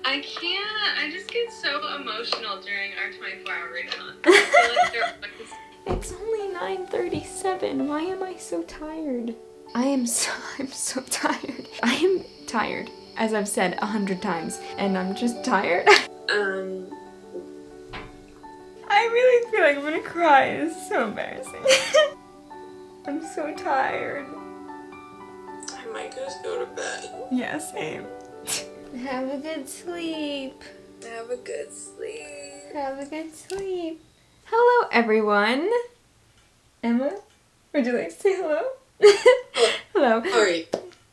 I can't. I just get so emotional during our 24-hour readathon. I feel like they're like this. It's only 9:37. Why am I so tired? I'm so tired. I am tired, as I've said 100 times, and I'm just tired. I really feel like I'm gonna cry. This is so embarrassing. I'm so tired. I might just go to bed. Yeah, same. Have a good sleep. Have a good sleep. Have a good sleep. Hello, everyone. Emma, would you like to say hello? Hello. All right.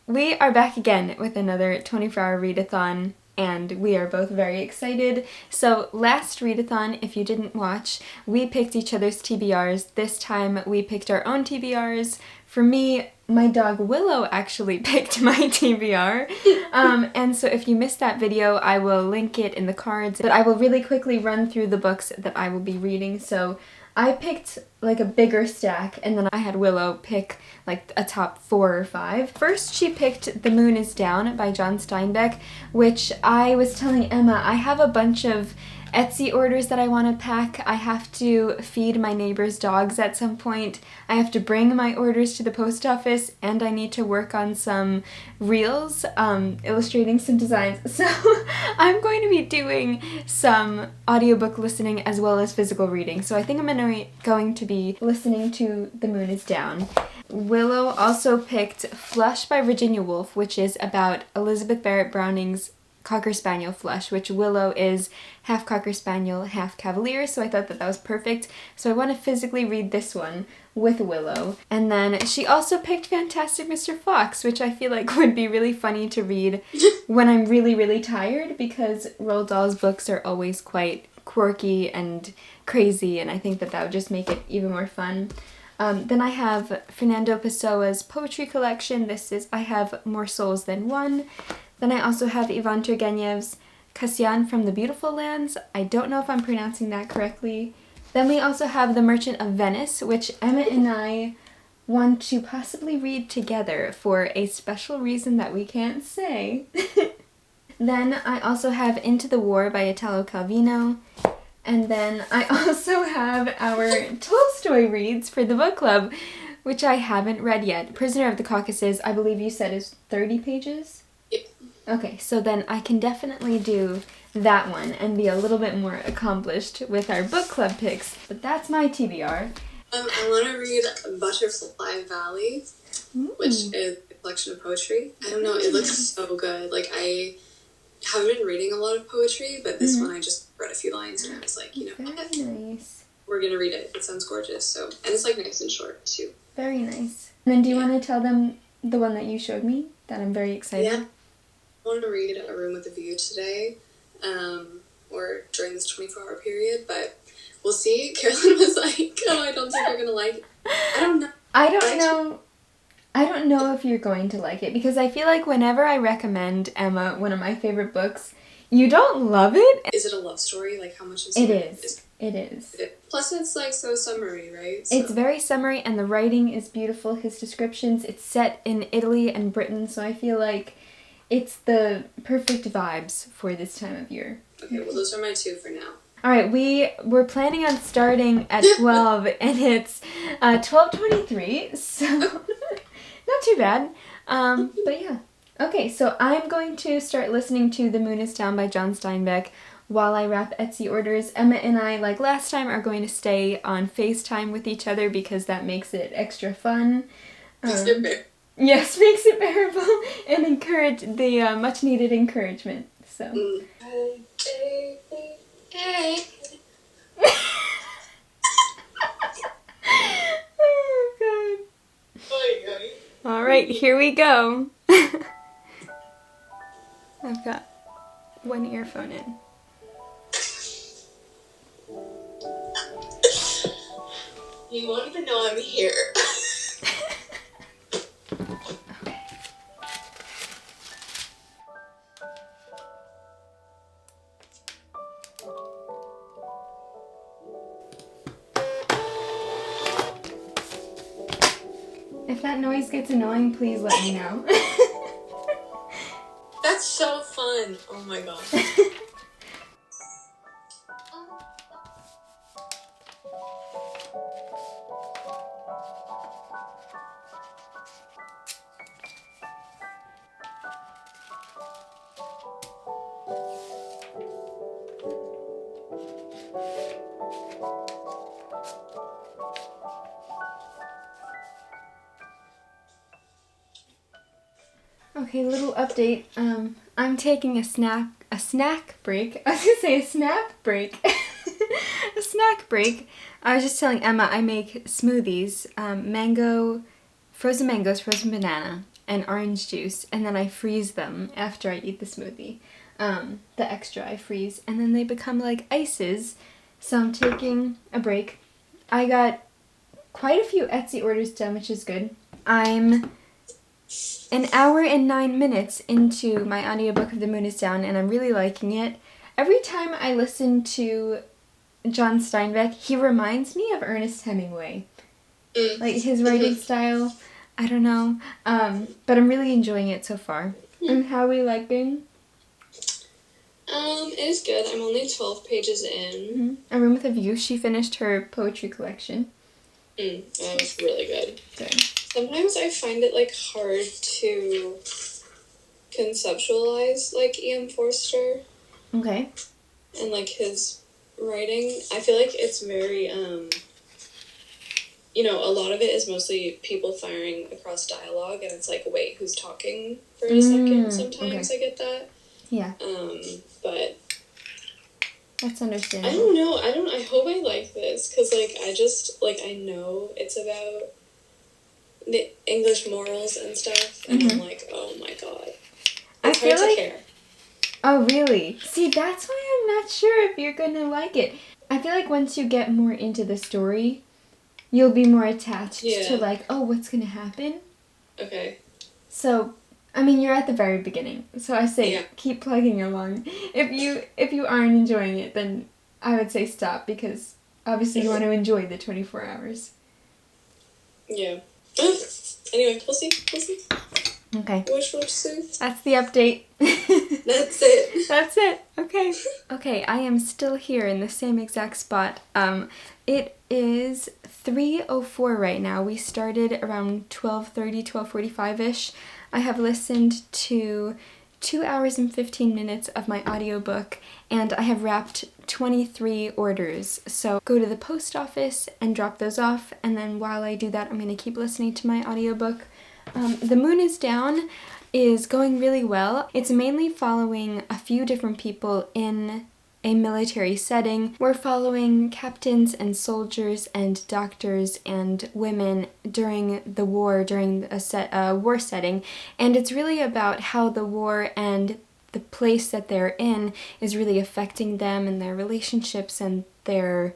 We are back again with another 24-hour readathon, and we are both very excited. So last readathon, if you didn't watch, we picked each other's TBRs. This time we picked our own TBRs. For me, my dog Willow actually picked my TBR. And so if you missed that video, I will link it in the cards. But I will really quickly run through the books that I will be reading. So I picked like a bigger stack, and then I had Willow pick like a top 4 or 5. First, she picked The Moon is Down by John Steinbeck, which I was telling Emma, I have a bunch of Etsy orders that I want to pack. I have to feed my neighbor's dogs at some point. I have to bring my orders to the post office, and I need to work on some reels, illustrating some designs. So I'm going to be doing some audiobook listening as well as physical reading. So I think I'm going to be listening to The Moon is Down. Willow also picked Flush by Virginia Woolf, which is about Elizabeth Barrett Browning's Cocker Spaniel Flush, which Willow is half Cocker Spaniel, half Cavalier, so I thought that was perfect. So I want to physically read this one with Willow. And then she also picked Fantastic Mr. Fox, which I feel like would be really funny to read when I'm really, really tired, because Roald Dahl's books are always quite quirky and crazy, and I think that would just make it even more fun. Then I have Fernando Pessoa's poetry collection. This is I Have More Souls Than One. Then I also have Ivan Turgenev's Cassian from the Beautiful Lands. I don't know if I'm pronouncing that correctly. Then we also have The Merchant of Venice, which Emma and I want to possibly read together for a special reason that we can't say. Then I also have Into the War by Italo Calvino. And then I also have our Tolstoy reads for the book club, which I haven't read yet. Prisoner of the Caucasus, I believe you said, is 30 pages? Yep. Okay, so then I can definitely do that one and be a little bit more accomplished with our book club picks. But that's my TBR. I want to read Butterfly Valley, which is a collection of poetry. I don't know, it looks so good. Like, I haven't been reading a lot of poetry, but this one I just read a few lines and I was like, you know what? Very nice. We're going to read it. It sounds gorgeous. So, and it's like nice and short too. Very nice. And then do you want to tell them the one that you showed me that I'm very excited? Yeah. I wanted to read A Room with a View today, or during this 24-hour period, but we'll see. Carolyn was like, oh, I don't think you're going to like it. I don't know. I don't know if you're going to like it, because I feel like whenever I recommend Emma one of my favorite books, you don't love it. Is it a love story? Like, how much is it? It is. Plus, it's like so summery, right? So. It's very summery, and the writing is beautiful. His descriptions, it's set in Italy and Britain, so I feel like it's the perfect vibes for this time of year. Okay, well, those are my 2 for now. Alright, we're planning on starting at 12, and it's 12:23, so not too bad. But yeah. Okay, so I'm going to start listening to The Moon is Down by John Steinbeck while I wrap Etsy orders. Emma and I, like last time, are going to stay on FaceTime with each other because that makes it extra fun. Yes, makes it bearable and encourage the much-needed encouragement. So. Oh, God. All right, here we go. I've got one earphone in. You won't even know I'm here. If that noise gets annoying, please let me know. That's so fun. fun. Oh my god. Okay, little update. I'm taking a snack break. I was gonna say a snap break. A snack break. I was just telling Emma I make smoothies, frozen mangoes, frozen banana, and orange juice, and then I freeze them after I eat the smoothie. The extra I freeze, and then they become like ices. So I'm taking a break. I got quite a few Etsy orders done, which is good. I'm an hour and 9 minutes into my audiobook of The Moon is Down, and I'm really liking it. Every time I listen to John Steinbeck, he reminds me of Ernest Hemingway. Like his writing style, I don't know. But I'm really enjoying it so far. And how are we liking? It is good. I'm only 12 pages in. A Room with a View. She finished her poetry collection. That was really good. Good. Sometimes I find it, like, hard to conceptualize, like, E.M. Forster. Okay. And, like, his writing. I feel like it's very, you know, a lot of it is mostly people firing across dialogue, and it's like, wait, who's talking for a second? Sometimes I get that. Yeah. But that's understandable. I don't know. I hope I like this, because, like, I know it's about the English morals and stuff, and I'm like, oh my god. It's hard to care. Oh, really? See, that's why I'm not sure if you're gonna like it. I feel like once you get more into the story, you'll be more attached to, like, oh, what's gonna happen? Okay. So, I mean, you're at the very beginning, so I say keep plugging along. If you aren't enjoying it, then I would say stop, because obviously you want to enjoy the 24 hours. Yeah. Anyway, we'll see. Okay. Wish for suits. That's the update. That's it. That's it. Okay. Okay, I am still here in the same exact spot. It is 3:04 right now. We started around 12:30, 12:45-ish. I have listened to 2 hours and 15 minutes of my audiobook, and I have wrapped 23 orders. So go to the post office and drop those off, and then while I do that, I'm going to keep listening to my audiobook. The Moon is Down is going really well. It's mainly following a few different people in a military setting. We're following captains and soldiers and doctors and women during the war, during a war setting, and it's really about how the war and the place that they're in is really affecting them and their relationships and their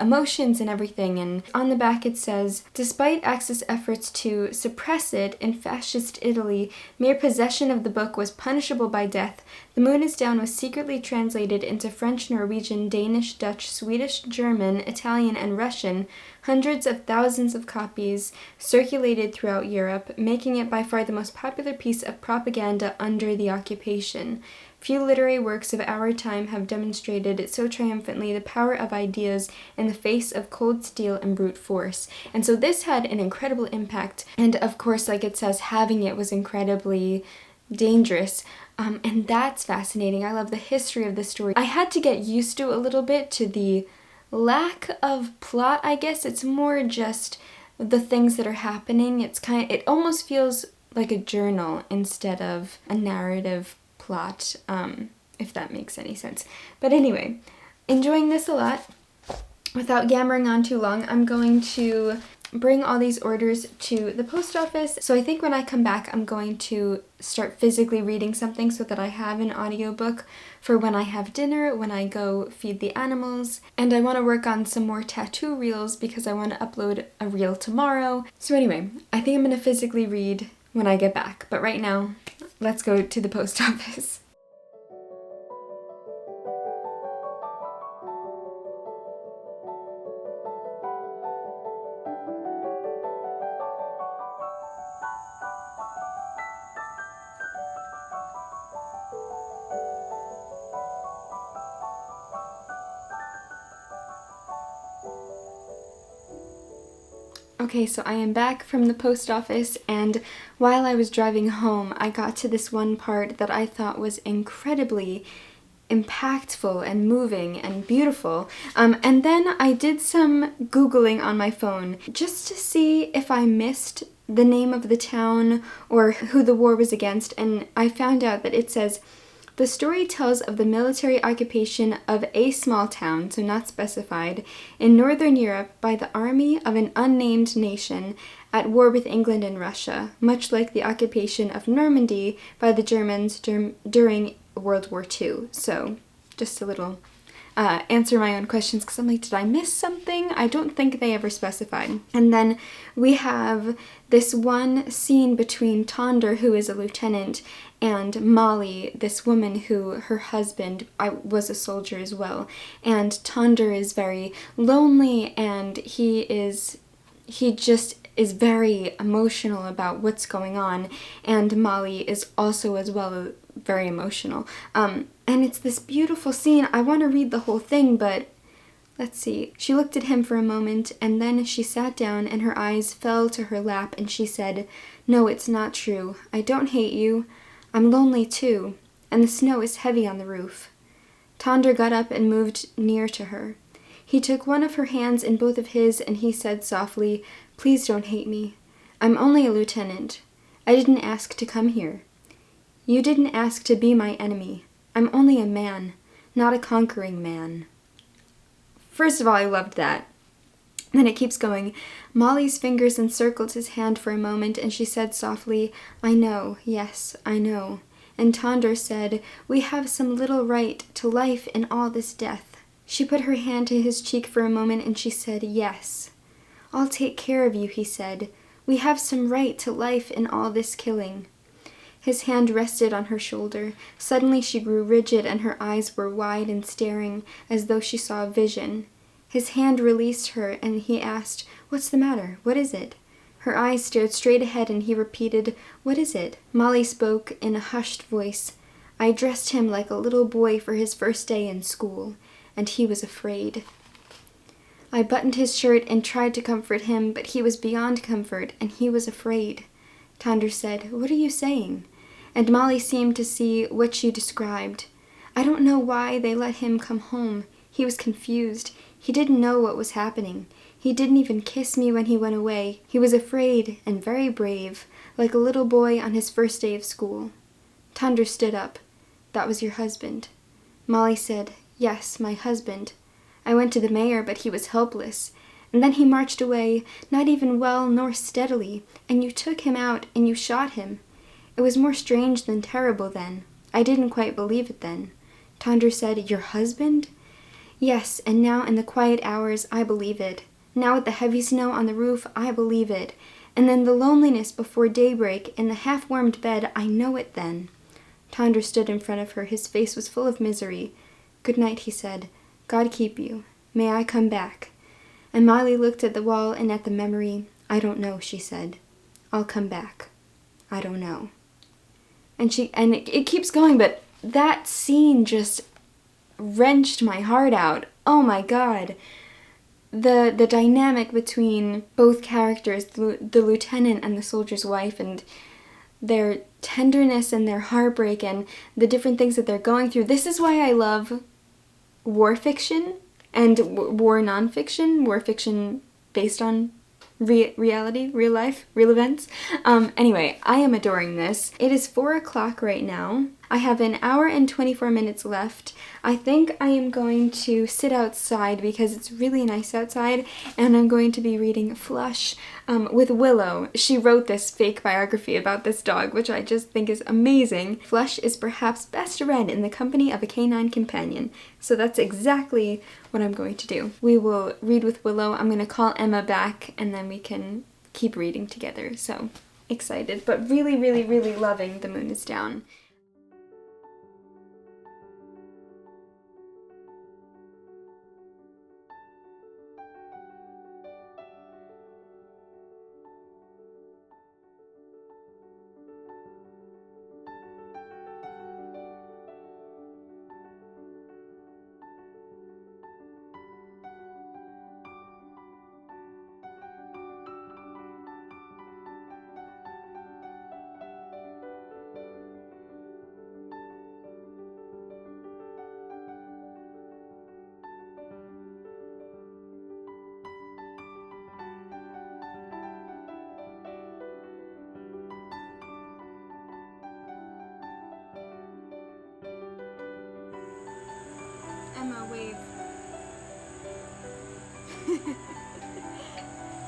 emotions and everything. And on the back it says, despite Axis efforts to suppress it in fascist Italy, mere possession of the book was punishable by death. The Moon is Down was secretly translated into French, Norwegian, Danish, Dutch, Swedish, German, Italian, and Russian. Hundreds of thousands of copies circulated throughout Europe, making it by far the most popular piece of propaganda under the occupation. Few literary works of our time have demonstrated so triumphantly the power of ideas in the face of cold steel and brute force. And so this had an incredible impact. And of course, like it says, having it was incredibly dangerous. And that's fascinating. I love the history of the story. I had to get used to a little bit to the lack of plot, I guess. It's more just the things that are happening. It almost feels like a journal instead of a narrative plot, if that makes any sense. But anyway, enjoying this a lot. Without yammering on too long, I'm going to bring all these orders to the post office. So I think when I come back, I'm going to start physically reading something so that I have an audiobook for when I have dinner, when I go feed the animals. And I want to work on some more tattoo reels because I want to upload a reel tomorrow. So anyway, I think I'm going to physically read when I get back. But right now, let's go to the post office. Okay, so I am back from the post office, and while I was driving home, I got to this one part that I thought was incredibly impactful and moving and beautiful. And then I did some Googling on my phone just to see if I missed the name of the town or who the war was against, and I found out that it says, the story tells of the military occupation of a small town, so not specified, in northern Europe by the army of an unnamed nation at war with England and Russia, much like the occupation of Normandy by the Germans during World War II. So, just a little answer my own questions, because I'm like, did I miss something? I don't think they ever specified. And then we have this one scene between Tonder, who is a lieutenant, and Molly, this woman who her husband was a soldier as well. And Tonder is very lonely, and he just is very emotional about what's going on, and Molly is also as well very emotional. And it's this beautiful scene. I want to read the whole thing, but let's see. She looked at him for a moment, and then she sat down and her eyes fell to her lap, and she said, "No, it's not true. I don't hate you. I'm lonely too, and the snow is heavy on the roof." Tonder got up and moved near to her. He took one of her hands in both of his, and he said softly, "Please don't hate me. I'm only a lieutenant. I didn't ask to come here. You didn't ask to be my enemy. I'm only a man, not a conquering man." First of all, I loved that. Then it keeps going. Molly's fingers encircled his hand for a moment, and she said softly, "I know, yes, I know." And Tonder said, "We have some little right to life in all this death." She put her hand to his cheek for a moment, and she said, "Yes." "I'll take care of you," he said. "We have some right to life in all this killing." His hand rested on her shoulder. Suddenly she grew rigid, and her eyes were wide and staring, as though she saw a vision. His hand released her, and he asked, "What's the matter? What is it?" Her eyes stared straight ahead, and he repeated, "What is it?" Molly spoke in a hushed voice. "I dressed him like a little boy for his first day in school, and he was afraid. I buttoned his shirt and tried to comfort him, but he was beyond comfort, and he was afraid." Tonder said, "What are you saying?" And Molly seemed to see what she described. "I don't know why they let him come home. He was confused. He didn't know what was happening. He didn't even kiss me when he went away. He was afraid and very brave, like a little boy on his first day of school." Tonder stood up. "That was your husband." Molly said, "Yes, my husband. I went to the mayor, but he was helpless. And then he marched away, not even well nor steadily, and you took him out and you shot him. It was more strange than terrible then. I didn't quite believe it then." Tonder said, "Your husband?" "Yes, and now in the quiet hours I believe it. Now with the heavy snow on the roof I believe it. And then the loneliness before daybreak in the half-warmed bed, I know it then." Tonder stood in front of her. His face was full of misery. "Good night," he said. "God keep you. May I come back?" And Molly looked at the wall and at the memory. "I don't know," she said. "I'll come back. I don't know." And it keeps going, but that scene just wrenched my heart out. Oh my God. The dynamic between both characters, the lieutenant and the soldier's wife, and their tenderness and their heartbreak and the different things that they're going through. This is why I love war fiction and war nonfiction, war fiction based on reality, real life, real events. Anyway, I am adoring this. It is 4 o'clock right now. I have an hour and 24 minutes left. I think I am going to sit outside because it's really nice outside, and I'm going to be reading Flush with Willow. She wrote this fake biography about this dog, which I just think is amazing. Flush is perhaps best read in the company of a canine companion. So that's exactly what I'm going to do. We will read with Willow. I'm going to call Emma back, and then we can keep reading together. So excited, but really, really, really loving The Moon is Down. wave.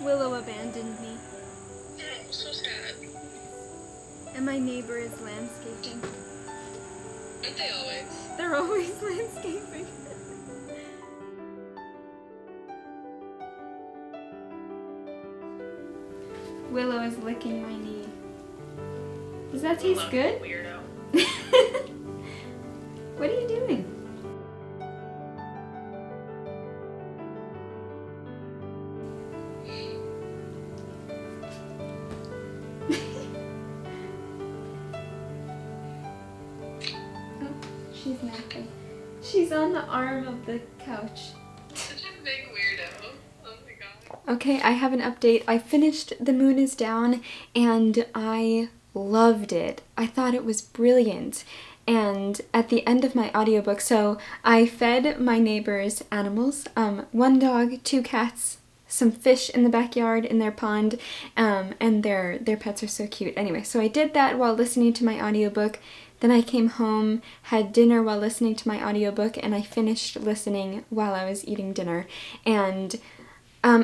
Willow abandoned me. Oh, so sad. And my neighbor is landscaping. Aren't they always? They're always landscaping. Willow is licking my knee. Does that taste good? Weirdo. What are you doing? Oh, she's napping. She's on the arm of the couch. Such a big weirdo. Oh my god. Okay, I have an update. I finished The Moon is Down and I loved it. I thought it was brilliant. And at the end of my audiobook, so I fed my neighbors animals, 1 dog, 2 cats, some fish in the backyard in their pond, and their pets are so cute. Anyway, so I did that while listening to my audiobook. Then I came home, had dinner while listening to my audiobook, and I finished listening while I was eating dinner. And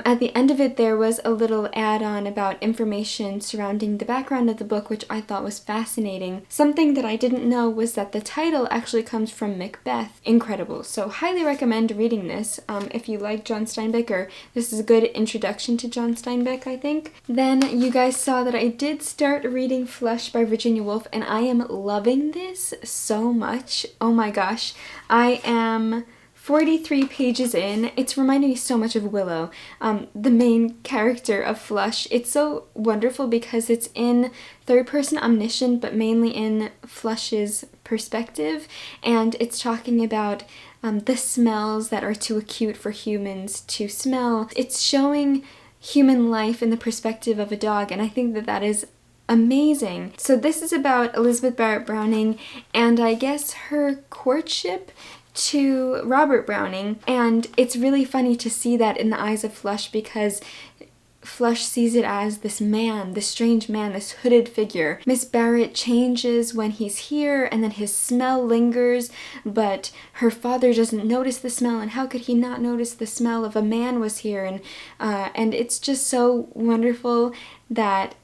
at the end of it, there was a little add-on about information surrounding the background of the book, which I thought was fascinating. Something that I didn't know was that the title actually comes from Macbeth. Incredible. So highly recommend reading this if you like John Steinbeck, or this is a good introduction to John Steinbeck, I think. Then you guys saw that I did start reading Flush by Virginia Woolf, and I am loving this so much. Oh my gosh. I am 43 pages in. It's reminding me so much of Willow, the main character of Flush. It's so wonderful because it's in third-person omniscient, but mainly in Flush's perspective, and it's talking about the smells that are too acute for humans to smell. It's showing human life in the perspective of a dog, and I think that that is amazing. So this is about Elizabeth Barrett Browning, and I guess her courtship to Robert Browning, and it's really funny to see that in the eyes of Flush, because Flush sees it as this man, this strange man, this hooded figure. Miss Barrett changes when he's here, and then his smell lingers, but her father doesn't notice the smell, and how could he not notice the smell if a man was here? And it's just so wonderful that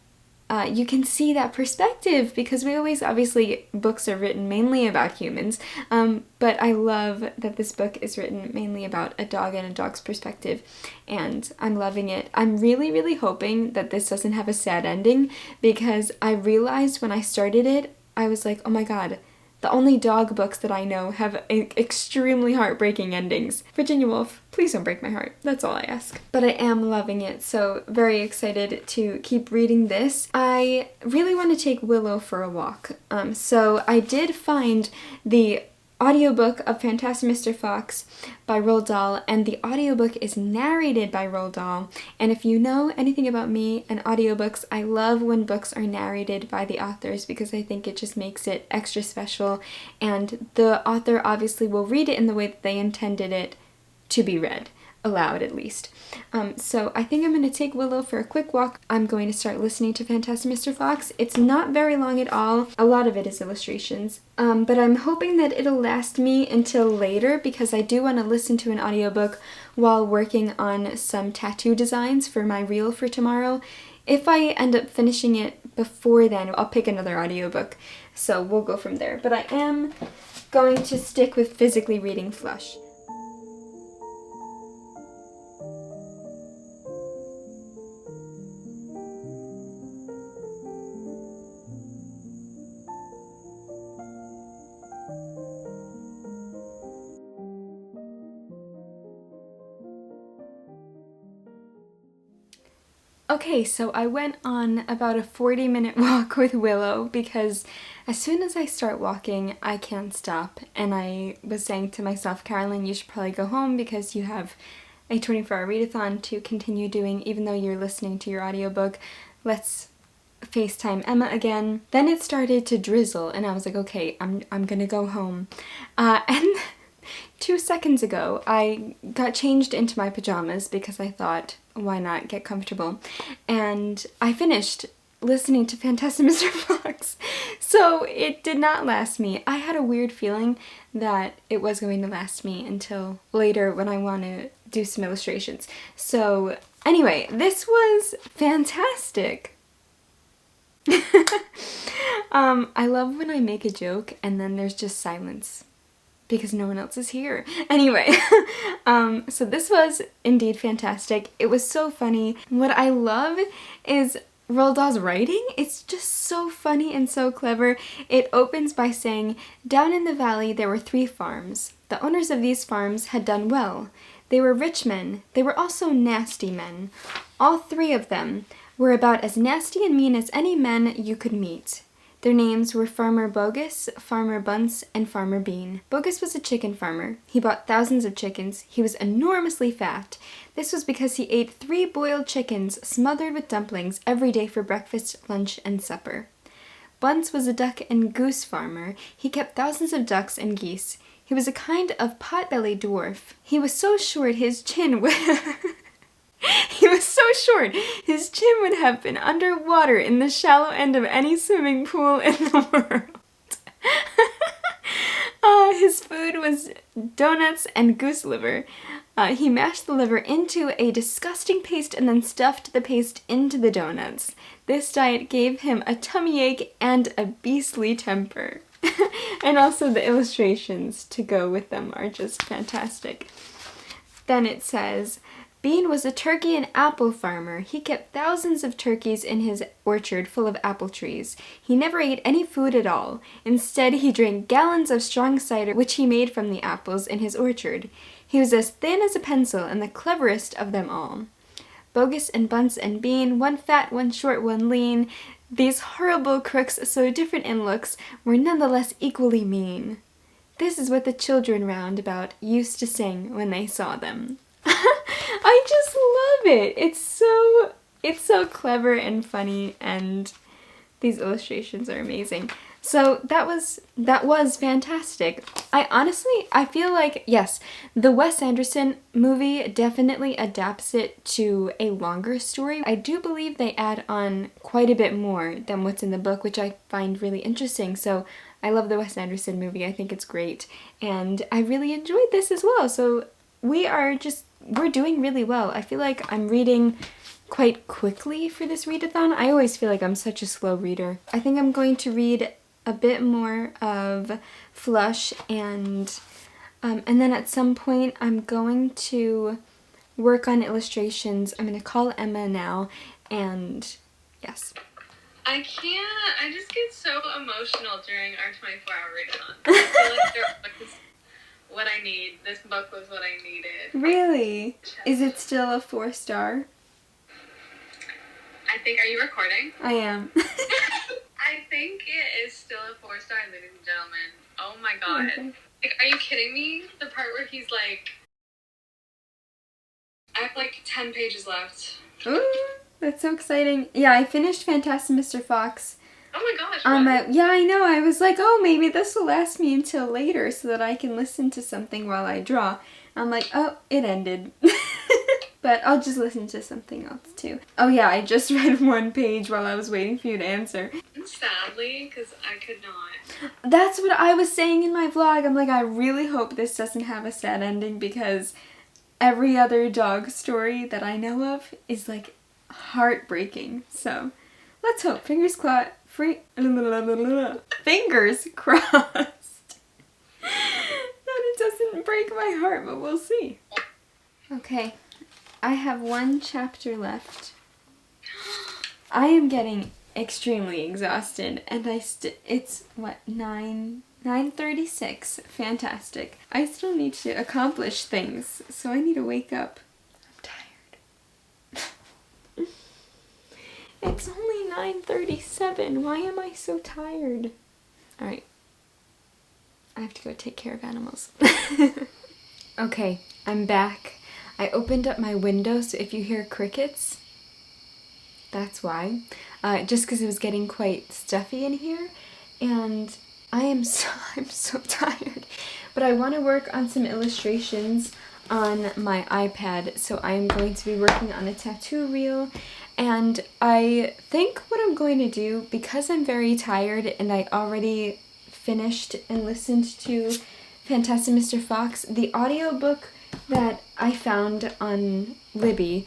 you can see that perspective, because we always, obviously, books are written mainly about humans, but I love that this book is written mainly about a dog and a dog's perspective, and I'm loving it. I'm really, really hoping that this doesn't have a sad ending, because I realized when I started it, I was like, oh my god, the only dog books that I know have extremely heartbreaking endings. Virginia Woolf, please don't break my heart. That's all I ask. But I am loving it, so very excited to keep reading this. I really want to take Willow for a walk. So I did find the audiobook of Fantastic Mr. Fox by Roald Dahl, and the audiobook is narrated by Roald Dahl. And if you know anything about me and audiobooks, I love when books are narrated by the authors, because I think it just makes it extra special, and the author obviously will read it in the way that they intended it to be read, aloud at least. So I think I'm going to take Willow for a quick walk. I'm going to start listening to Fantastic Mr. Fox. It's not very long at all. A lot of it is illustrations. But I'm hoping that it'll last me until later, because I do want to listen to an audiobook while working on some tattoo designs for my reel for tomorrow. If I end up finishing it before then, I'll pick another audiobook. So we'll go from there. But I am going to stick with physically reading Flush. Okay, so I went on about a 40-minute walk with Willow, because as soon as I start walking, I can't stop. And I was saying to myself, Carolyn, you should probably go home because you have a 24-hour readathon to continue doing, even though you're listening to your audiobook. Let's FaceTime Emma again. Then it started to drizzle, and I was like, okay, I'm gonna go home. And 2 seconds ago, I got changed into my pajamas because I thought, why not get comfortable? And I finished listening to Fantastic Mr. Fox. So it did not last me. I had a weird feeling that it was going to last me until later when I want to do some illustrations. So anyway, this was fantastic. I love when I make a joke and then there's just silence because no one else is here. Anyway, so this was indeed fantastic. It was so funny. What I love is Roald Dahl's writing. It's just so funny and so clever. It opens by saying, "Down in the valley there were 3 farms. The owners of these farms had done well. They were rich men. They were also nasty men. All 3 of them were about as nasty and mean as any men you could meet. Their names were Farmer Bogus, Farmer Bunce, and Farmer Bean. Bogus was a chicken farmer. He bought thousands of chickens. He was enormously fat. This was because he ate 3 boiled chickens smothered with dumplings every day for breakfast, lunch, and supper. Bunce was a duck and goose farmer. He kept thousands of ducks and geese. He was a kind of pot-bellied dwarf. He was so short his chin would... He was so short, his chin would have been underwater in the shallow end of any swimming pool in the world. His food was donuts and goose liver. He mashed the liver into a disgusting paste and then stuffed the paste into the donuts. This diet gave him a tummy ache and a beastly temper." And also the illustrations to go with them are just fantastic. Then it says, "Bean was a turkey and apple farmer. He kept thousands of turkeys in his orchard full of apple trees. He never ate any food at all. Instead, he drank gallons of strong cider which he made from the apples in his orchard. He was as thin as a pencil and the cleverest of them all. Bogus and Bunce and Bean, one fat, one short, one lean, these horrible crooks, so different in looks, were none the less equally mean. This is what the children round about used to sing when they saw them." I just love it. It's so clever and funny, and these illustrations are amazing. So that was fantastic. I feel like, yes, the Wes Anderson movie definitely adapts it to a longer story. I do believe they add on quite a bit more than what's in the book, which I find really interesting. So I love the Wes Anderson movie. I think it's great. And I really enjoyed this as well. So we're doing really well. I feel like I'm reading quite quickly for this readathon. I always feel like I'm such a slow reader. I think I'm going to read a bit more of Flush and then at some point I'm going to work on illustrations. I'm going to call Emma now, and yes. I just get so emotional during our 24-hour readathon. I feel like they're what I need. This book was what I needed. Really? Is it still a 4-star? I think, are you recording? I am. I think it is still a 4-star, ladies and gentlemen. Oh my god. Okay. Like, are you kidding me? The part where he's like, I have like 10 pages left. Ooh, that's so exciting. Yeah, I finished Fantastic Mr. Fox. Oh my gosh. Yeah, I know. I was like, oh, maybe this will last me until later so that I can listen to something while I draw. I'm like, oh, it ended. But I'll just listen to something else too. Oh yeah, I just read 1 page while I was waiting for you to answer. Sadly, because I could not. That's what I was saying in my vlog. I'm like, I really hope this doesn't have a sad ending because every other dog story that I know of is like heartbreaking. So let's hope. Fingers crossed. Fingers crossed that it doesn't break my heart, but we'll see. Okay, I have 1 chapter left. I am getting extremely exhausted, and it's what, 9:36. Fantastic. I still need to accomplish things, so I need to wake up. I'm tired. It's only 9:37. Why am I so tired? All right. I have to go take care of animals. Okay, I'm back. I opened up my window, so if you hear crickets, that's why. Just because it was getting quite stuffy in here, and I'm so tired. But I want to work on some illustrations on my iPad, so I'm going to be working on a tattoo reel, And I think what I'm going to do, because I'm very tired and I already finished and listened to Fantastic Mr. Fox, the audiobook that I found on Libby,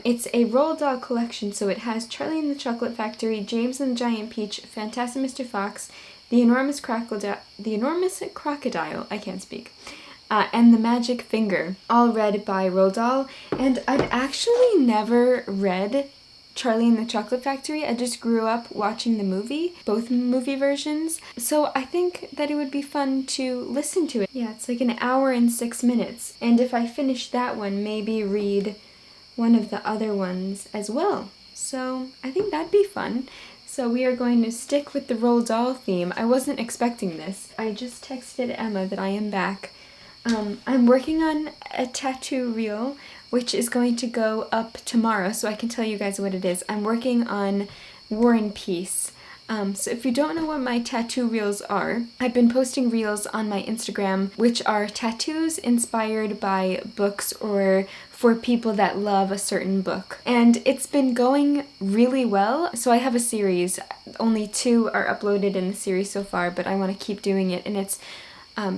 it's a Roald Dahl collection, so it has Charlie and the Chocolate Factory, James and the Giant Peach, Fantastic Mr. Fox, The Enormous Crocodile, I can't speak, and The Magic Finger, all read by Roald Dahl. And I'd actually never read Charlie and the Chocolate Factory. I just grew up watching the movie, both movie versions. So I think that it would be fun to listen to it. Yeah, it's like an hour and 6 minutes. And if I finish that one, maybe read one of the other ones as well. So I think that'd be fun. So we are going to stick with the Roald Dahl theme. I wasn't expecting this. I just texted Emma that I am back. I'm working on a tattoo reel, which is going to go up tomorrow, so I can tell you guys what it is. I'm working on War and Peace. So if you don't know what my tattoo reels are, I've been posting reels on my Instagram, which are tattoos inspired by books or for people that love a certain book. And it's been going really well. So I have a series. Only 2 are uploaded in the series so far, but I want to keep doing it. And it's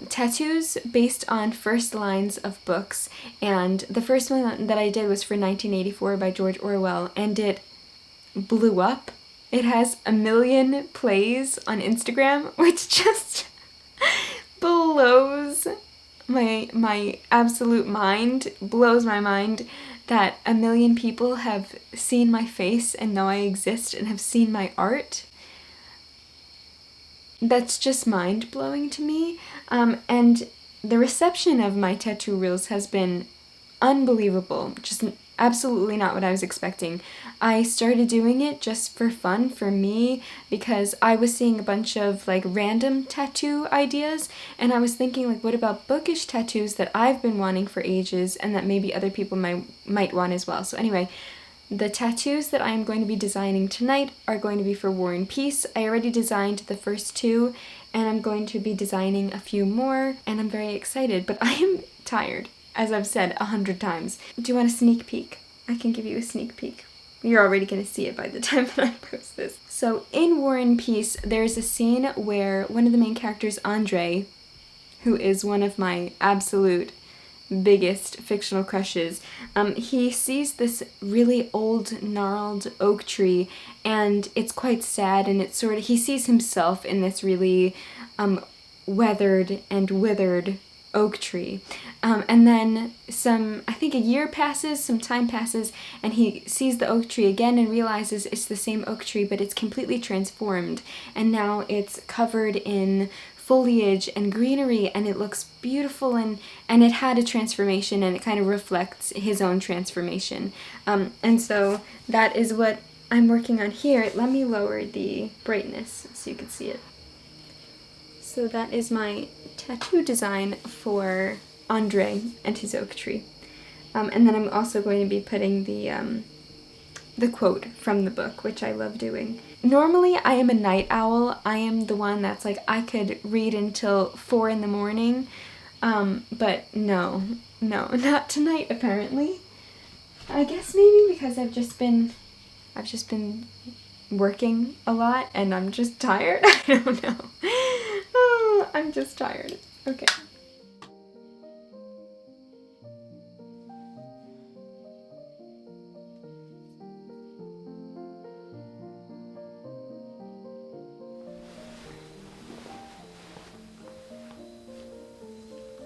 tattoos based on first lines of books, and the first one that I did was for 1984 by George Orwell, and it blew up. It has 1 million plays on Instagram, which just blows my absolute mind, blows my mind that 1 million people have seen my face and know I exist and have seen my art. That's just mind-blowing to me, and the reception of my tattoo reels has been unbelievable, just absolutely not what I was expecting. I started doing it just for fun, for me, because I was seeing a bunch of like random tattoo ideas, and I was thinking like, what about bookish tattoos that I've been wanting for ages and that maybe other people might want as well. So anyway, the tattoos that I am going to be designing tonight are going to be for War and Peace. I already designed the first 2, and I'm going to be designing a few more, and I'm very excited, but I am tired, as I've said 100 times. Do you want a sneak peek? I can give you a sneak peek. You're already going to see it by the time that I post this. So in War and Peace, there's a scene where one of the main characters, Andre, who is one of my absolute biggest fictional crushes, he sees this really old, gnarled oak tree, and it's quite sad, and it's sort of, he sees himself in this really weathered and withered oak tree. And then I think a year passes, some time passes, and he sees the oak tree again and realizes it's the same oak tree, but it's completely transformed, and now it's covered in foliage and greenery, and it looks beautiful, and it had a transformation, and it kind of reflects his own transformation. And so that is what I'm working on here. Let me lower the brightness so you can see it. So that is my tattoo design for Andre and his oak tree. And then I'm also going to be putting the quote from the book, which I love doing. Normally, I am a night owl. I am the one that's like, I could read until 4 in the morning, but no, not tonight, apparently. I guess maybe because I've just been working a lot, and I'm just tired. I don't know. Oh, I'm just tired. Okay.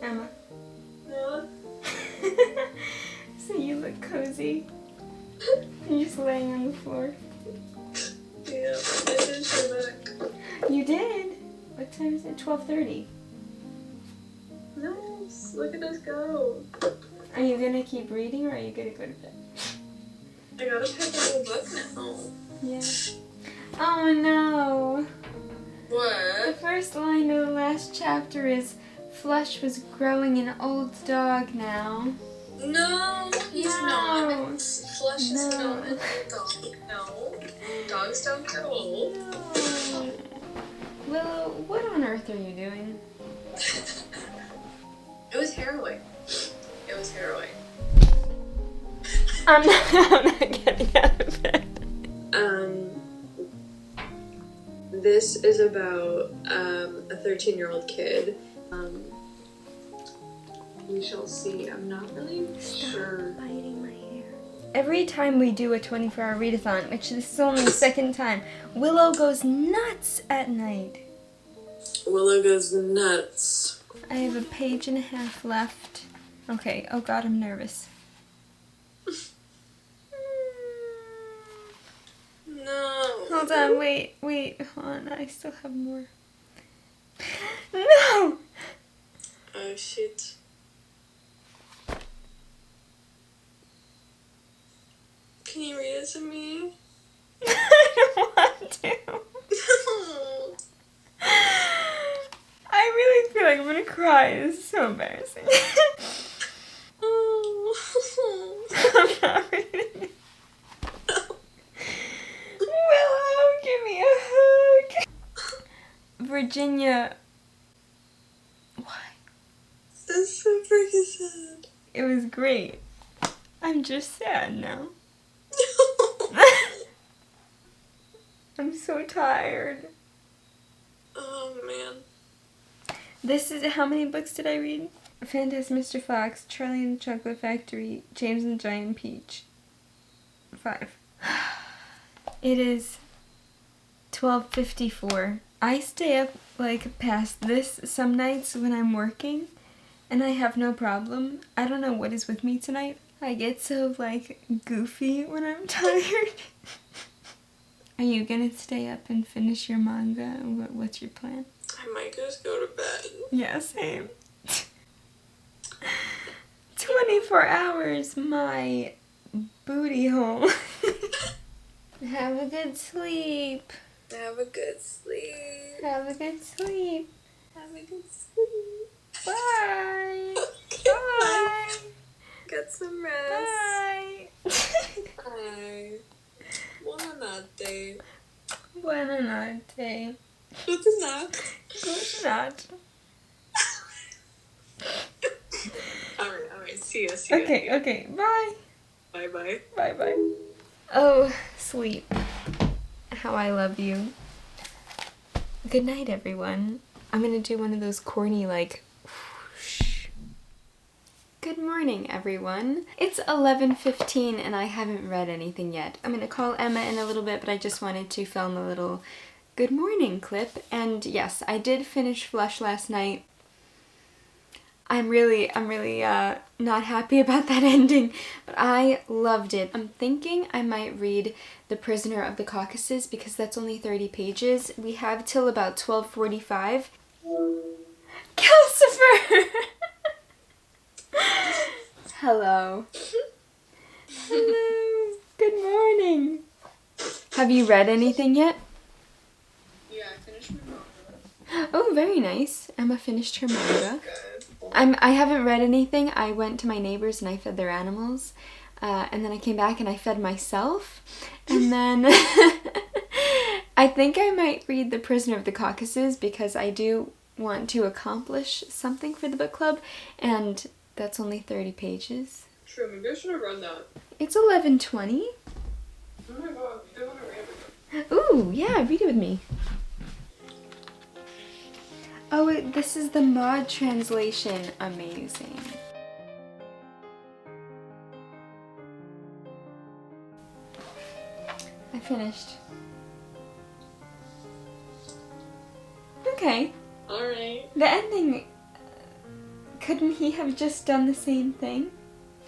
Emma. Yeah. So you look cozy. You're just laying on the floor. Yeah, I did show back. You did? What time is it? 12:30. Nice. Look at us go. Are you gonna keep reading, or are you gonna go to bed? I gotta pick up a book now. Yeah. Oh no. The What? first line of the last chapter is, Flush was growing an old dog now. No, he's No. not. Flush is No. not an old dog. No. Dogs don't grow old. No. Willow, what on earth are you doing? It was harrowing. It was harrowing. I'm not getting out of bed. This is about a 13-year-old kid. We shall see. I'm not really sure. Biting my hair. Every time we do a 24-hour readathon, which this is only the second time, Willow goes nuts at night. Willow goes nuts. I have a page and a half left. Okay, oh god, I'm nervous. No. Hold on, wait, hold on, I still have more. No! Oh shit. Can you read it to me? I don't want to. I really feel like I'm gonna cry. This is so embarrassing. I'm not reading it. Willow, give me a hug. Virginia. Why? That's so freaking sad. It was great. I'm just sad now. I'm so tired. Oh man. This is, how many books did I read? Fantastic Mr. Fox, Charlie and the Chocolate Factory, James and the Giant Peach. 5. It is 12:54. I stay up like past this some nights when I'm working, and I have no problem. I don't know what is with me tonight. I get so like goofy when I'm tired. Are you gonna stay up and finish your manga? What's your plan? I might just go to bed. Yeah, same. 24 hours, my booty hole. Have a good sleep. Have a good sleep. Have a good sleep. Have a good sleep. Bye. Okay, Bye. Get some rest. Bye. Bye. Buonanotte. Buonanotte. Gute Nacht. Good night. Alright. See ya. Okay. Bye. Bye. Bye. Oh, sleep. How I love you. Good night, everyone. I'm gonna do one of those corny, like, whoosh. Good morning, everyone. It's 11:15 and I haven't read anything yet. I'm gonna call Emma in a little bit, but I just wanted to film a little good morning clip. And yes, I did finish Flush last night. I'm really not happy about that ending, but I loved it. I'm thinking I might read The Prisoner of the Caucasus because that's only 30 pages. We have till about 12:45. Calcifer! Hello. Hello. Good morning. Have you read anything yet? Yeah, I finished my manga. Oh, very nice. Emma finished her manga. Good. I haven't read anything. I went to my neighbors and I fed their animals. And then I came back and I fed myself. And then I think I might read The Prisoner of the Caucasus because I do want to accomplish something for the book club. And that's only 30 pages. True, maybe I should have run that. It's 11:20. Oh my god, I want to read it. Ooh, yeah, read it with me. Oh, this is the mod translation. Amazing. I finished. Okay. Alright. The ending, couldn't he have just done the same thing?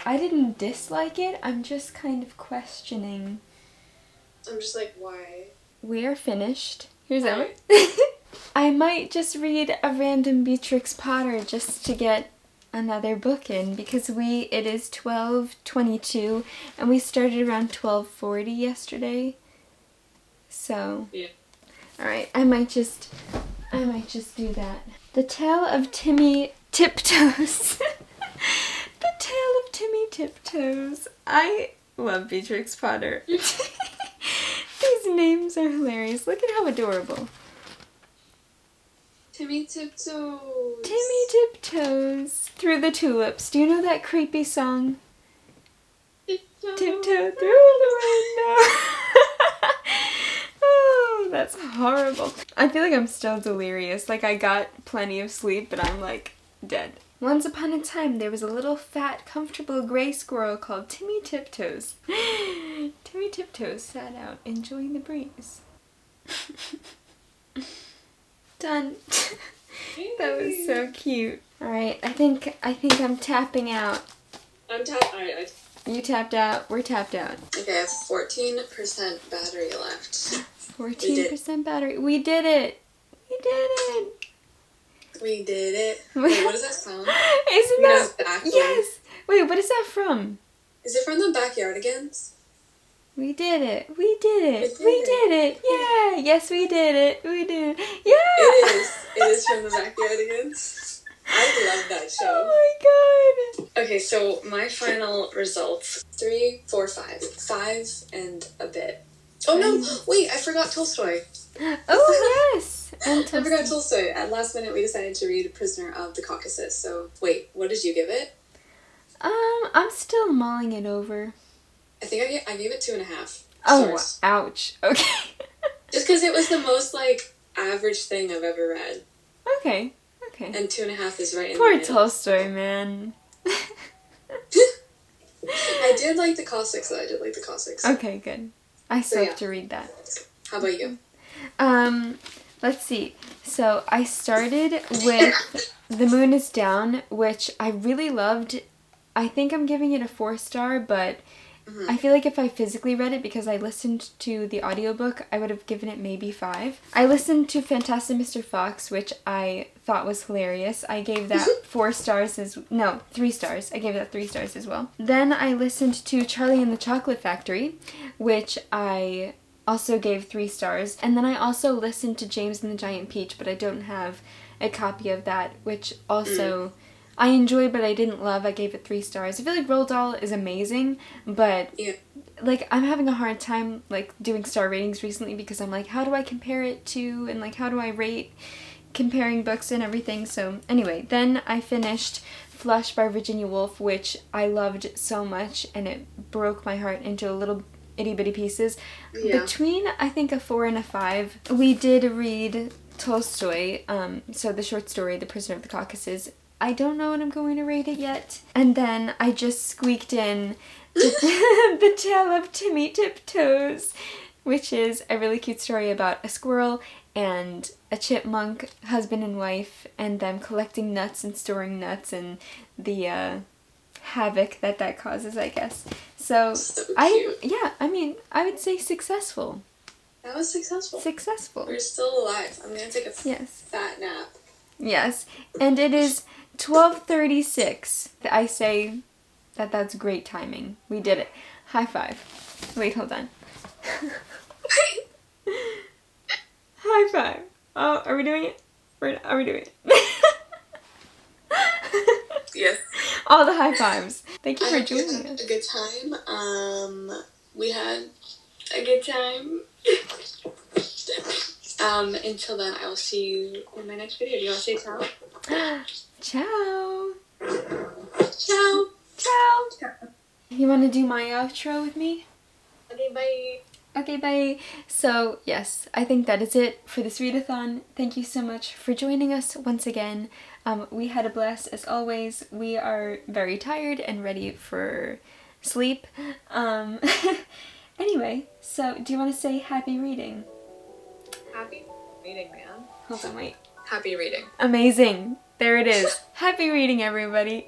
I didn't dislike it, I'm just kind of questioning. I'm just like, why? We are finished. Here's Emma. Hi. I might just read a random Beatrix Potter just to get another book in because it is 12:22 and we started around 12:40 yesterday. So, yeah. Alright, I might just do that. The Tale of Timmy Tiptoes. The Tale of Timmy Tiptoes. I love Beatrix Potter. These names are hilarious. Look at how adorable. Timmy Tiptoes. Timmy Tiptoes through the tulips. Do you know that creepy song? Tiptoe through the window. Oh, That's horrible. I feel like I'm still delirious. Like, I got plenty of sleep, but I'm, like, dead. Once upon a time, there was a little fat, comfortable gray squirrel called Timmy Tiptoes. Timmy Tiptoes sat out, enjoying the breeze. Done. That was so cute. Alright, I think I'm tapping out. Alright. You tapped out, we're tapped out. Okay, I have 14% battery left. 14% battery. We did it! We did it! We did it. Wait, what does that sound? Isn't that? Yes! Wait, what is that from? Is it from the Backyardigans? We did it. We did it. We did it. Yeah. Yes, we did it. We did it. Yeah. It is. It is from the Backyardigans. I love that show. Oh my god. Okay, so my final results. 3, 4, 5. 5 and a bit. Oh no! Wait, I forgot Tolstoy. Oh yes! And I forgot Tolstoy. At last minute, we decided to read Prisoner of the Caucasus. So, wait, what did you give it? I'm still mulling it over. I think I gave it 2.5. Oh, stars. Ouch. Okay. Just because it was the most, like, average thing I've ever read. Okay. And 2.5 is right in Poor the middle. Tolstoy, man. I did like the Cossacks, though. I did like the Cossacks. Okay, good. I still have to read that. How about you? Let's see. So I started with The Moon is Down, which I really loved. I think I'm giving it a 4-star, but I feel like if I physically read it, because I listened to the audiobook, I would have given it maybe 5. I listened to Fantastic Mr. Fox, which I thought was hilarious. I gave that 3 stars. I gave that 3 stars as well. Then I listened to Charlie and the Chocolate Factory, which I also gave 3 stars. And then I also listened to James and the Giant Peach, but I don't have a copy of that, which also I enjoyed, but I didn't love. I gave it 3 stars. I feel like Roald Dahl is amazing, but like, I'm having a hard time like doing star ratings recently, because I'm like, how do I compare it to, and like, how do I rate comparing books and everything? So anyway, then I finished Flush by Virginia Woolf, which I loved so much, and it broke my heart into little itty-bitty pieces. Between, I think, a 4 and a 5. We did read Tolstoy, so the short story, The Prisoner of the Caucasus. I don't know what I'm going to rate it yet. And then I just squeaked in The Tale of Timmy Tiptoes, which is a really cute story about a squirrel and a chipmunk, husband and wife, and them collecting nuts and storing nuts, and the havoc that causes, I guess. So cute. I would say successful. That was successful. Successful. We're still alive. I'm going to take a fat nap. Yes. And it is 12:36. I say that's great timing. We did it. High five. Wait, hold on. High five. Oh, are we doing it? Are we doing it? Yes. All the high fives. Thank you for joining us. A good time. We had a good time. Until then, I will see you in my next video. Do you want to say ciao? Ciao. Ciao. Ciao. You want to do my outro with me? Okay, bye. Okay, bye. So, yes, I think that is it for this readathon. Thank you so much for joining us once again. We had a blast as always. We are very tired and ready for sleep. Anyway, so do you want to say happy reading? Happy reading, man. Hold on, wait. Happy reading. Amazing. There it is. Happy reading, everybody.